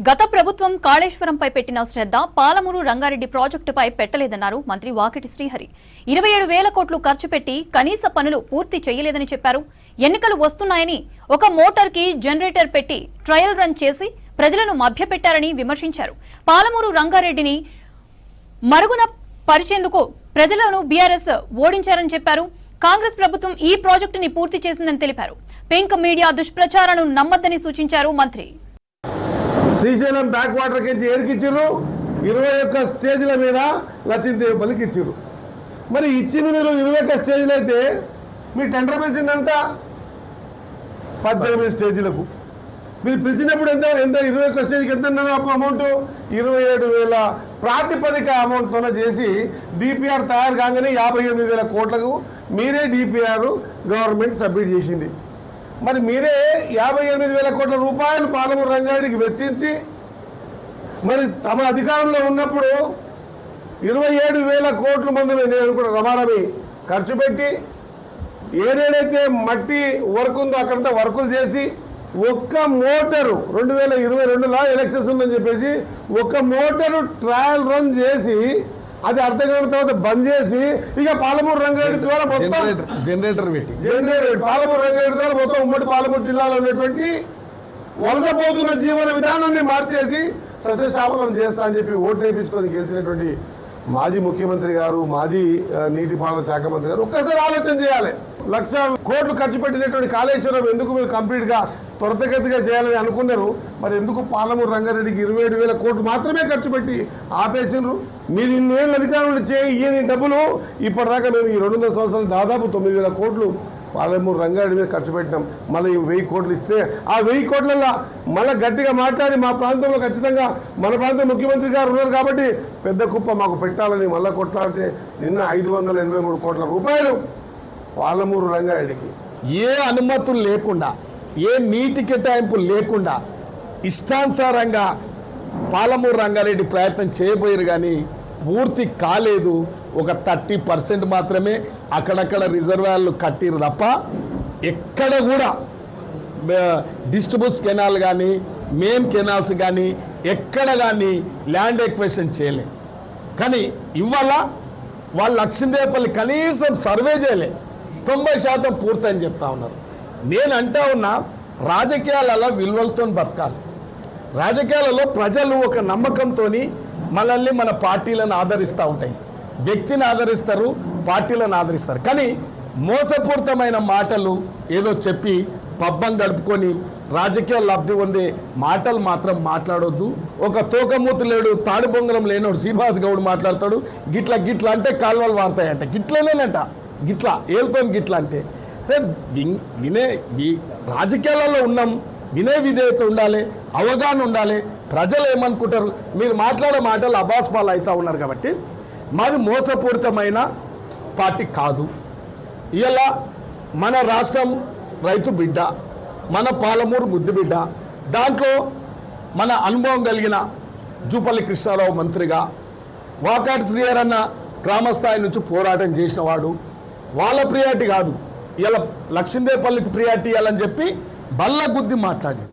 గత ప్రభుత్వం కాళేశ్వరంపై పెట్టిన శ్రద్ధ పాలమూరు రంగారెడ్డి ప్రాజెక్టుపై పెట్టలేదన్నారు మంత్రి వాకిటి శ్రీహరి. 27,000 కోట్లు ఖర్చు పెట్టి కనీస పనులు పూర్తి చేయలేదని చెప్పారు. ఎన్నికలు వస్తున్నాయని ఒక మోటార్కి జనరేటర్ పెట్టి ట్రయల్ రన్ చేసి ప్రజలను మభ్యపెట్టారని విమర్శించారు. పాలమూరు రంగారెడ్డిని మరుగున పరిచేందుకు ప్రజలను బీఆర్ఎస్ ఓడించారని చెప్పారు. కాంగ్రెస్ ప్రభుత్వం ఈ ప్రాజెక్టుని పూర్తి చేసిందని తెలిపారు. పింక్ మీడియా దుష్ప్రచారాలను నమ్మద్దని సూచించారు మంత్రి. శ్రీశైలం బ్యాక్ వాటర్ కించి ఏడికిచ్చారు, 21 స్టేజ్ల మీద లచ్చిందేవపల్లికి ఇచ్చారు. మరి ఇచ్చిన మీరు 21 స్టేజ్లు అయితే మీ టెండర్ పిలిచిందంతా 18 స్టేజీలకు. మీరు పిలిచినప్పుడు ఎంత 21 స్టేజ్కి ఎంత అమౌంట్? 27,000 ప్రాతిపదిక అమౌంట్తోనే చేసి డిపిఆర్ తయారు కాగానే 58,000 కోట్లకు మీరే డిపిఆర్ గవర్నమెంట్ సబ్మిట్ చేసింది. మరి మీరే 58,000 కోట్ల రూపాయలు పాలమూరు రంగారెడ్డికి వెచ్చించి మరి తమ అధికారంలో ఉన్నప్పుడు 27,000 కోట్ల మంది నేను కూడా రమారమి ఖర్చు పెట్టి ఏడేడైతే మట్టి వర్క్ ఉందో అక్కడంతా వర్కులు చేసి ఒక్క మోటారు 2022లో ఎలక్షన్స్ ఉందని చెప్పేసి ఒక్క మోటారు ట్రయల్ రన్ చేసి అది అర్థం కాని తర్వాత బంద్ చేసి ఇక పాలమూరు రంగారెడ్డి ద్వారా మొత్తం జనరేటర్ పాలమూరు రంగారెడ్డి ద్వారా మొత్తం ఉమ్మడి పాలమూరు జిల్లాలో ఉన్నటువంటి వలసపోతున్న జీవన విధానాన్ని మార్చేసి సస్యశామలం చేస్తా అని చెప్పి ఓటు వేయించుకొని గెలిచినటువంటి మాజీ ముఖ్యమంత్రి గారు, మాజీ నీటిపారుదల శాఖ మంత్రి గారు ఒక్కసారి ఆలోచన చేయాలి. 1,00,000 కోట్లు ఖర్చు పెట్టినటువంటి కాళేశ్వరం ఎందుకు మీరు కంప్లీట్గా త్వరితగతిగా చేయాలని అనుకున్నారు? మరి ఎందుకు పాలమూరు రంగారెడ్డికి 27,000 కోట్లు మాత్రమే ఖర్చు పెట్టి ఆపేసినారు? మీరు ఇన్నేళ్ళు అధికారులు ఇయ్యని డబ్బులు ఇప్పటిదాకా మేము ఈ 200 సంవత్సరాలు దాదాపు 9,000 కోట్లు పాలమూరు రంగారెడ్డి మీద ఖర్చు పెట్టినాం. మళ్ళీ 1,000 కోట్లు ఇస్తే ఆ 1,000 కోట్లలో మళ్ళీ గట్టిగా మాట్లాడి మా ప్రాంతంలో ఖచ్చితంగా మన ప్రాంతం ముఖ్యమంత్రి గారు ఉన్నారు కాబట్టి పెద్ద కుప్ప మాకు పెట్టాలని మళ్ళీ కొట్లాడితే నిన్న 583 కోట్ల రూపాయలు పాలమూరు రంగారెడ్డికి ఏ అనుమతులు లేకుండా, ఏ నీటి కేటాయింపులు లేకుండా ఇష్టానుసారంగా పాలమూరు రంగారెడ్డి ప్రయత్నం చేయబోయారు కానీ పూర్తి కాలేదు. ఒక 30% మాత్రమే అక్కడక్కడ రిజర్వాయర్లు కట్టిరు తప్ప ఎక్కడ కూడా డిస్ట్రిబ్యూషన్ కెనాల్ కానీ మెయిన్ కెనాల్స్ కానీ ఎక్కడ కానీ ల్యాండ్ ఎక్వేషన్ చేయలేదు. కానీ ఇవాళ వాళ్ళు లక్షిందేపల్లి కనీసం సర్వే చేయలే, 90% పూర్తని చెప్తా ఉన్నారు. నేను అంటా ఉన్నా రాజకీయాలలో విలువలతో బతకాలి. రాజకీయాలలో ప్రజలు ఒక నమ్మకంతో మనల్ని మన పార్టీలను ఆదరిస్తూ ఉంటాయి. వ్యక్తిని ఆదరిస్తారు, పార్టీలను ఆదరిస్తారు. కానీ మోసపూరితమైన మాటలు ఏదో చెప్పి పబ్బం గడుపుకొని రాజకీయ లబ్ధి పొందే మాటలు మాత్రం మాట్లాడొద్దు. ఒక తోకమూతు లేడు, తాడు బొంగరం లేనోడు శ్రీనివాస్ గౌడ్ మాట్లాడతాడు. గిట్ల అంటే కాలువలు వాడతాయంట, గిట్లనేనంట, గిట్లా ఏల్పోయిన గిట్ల అంటే రాజకీయాలలో ఉన్నాం. వినయ విధేయత ఉండాలి, అవగాహన ఉండాలి. ప్రజలు ఏమనుకుంటారు? మీరు మాట్లాడే మాటలు అబాస్పాలు అవుతూ ఉన్నారు కాబట్టి మాది మోసపూరితమైన పార్టీ కాదు. ఇలా మన రాష్ట్రం రైతు బిడ్డ, మన పాలమూరు ముద్దు బిడ్డ. దాంట్లో మన అనుభవం కలిగిన జూపల్లి కృష్ణారావు మంత్రిగా, వాకాటి శ్రీహరి అన్న గ్రామస్థాయి నుంచి పోరాటం చేసిన వాడు. వాళ్ళ ప్రియారిటీ కాదు, ఇలా లక్షిందేపల్లికి ప్రియారిటీ ఇవ్వాలని చెప్పి బల్ల గుద్ది మాట్లాడి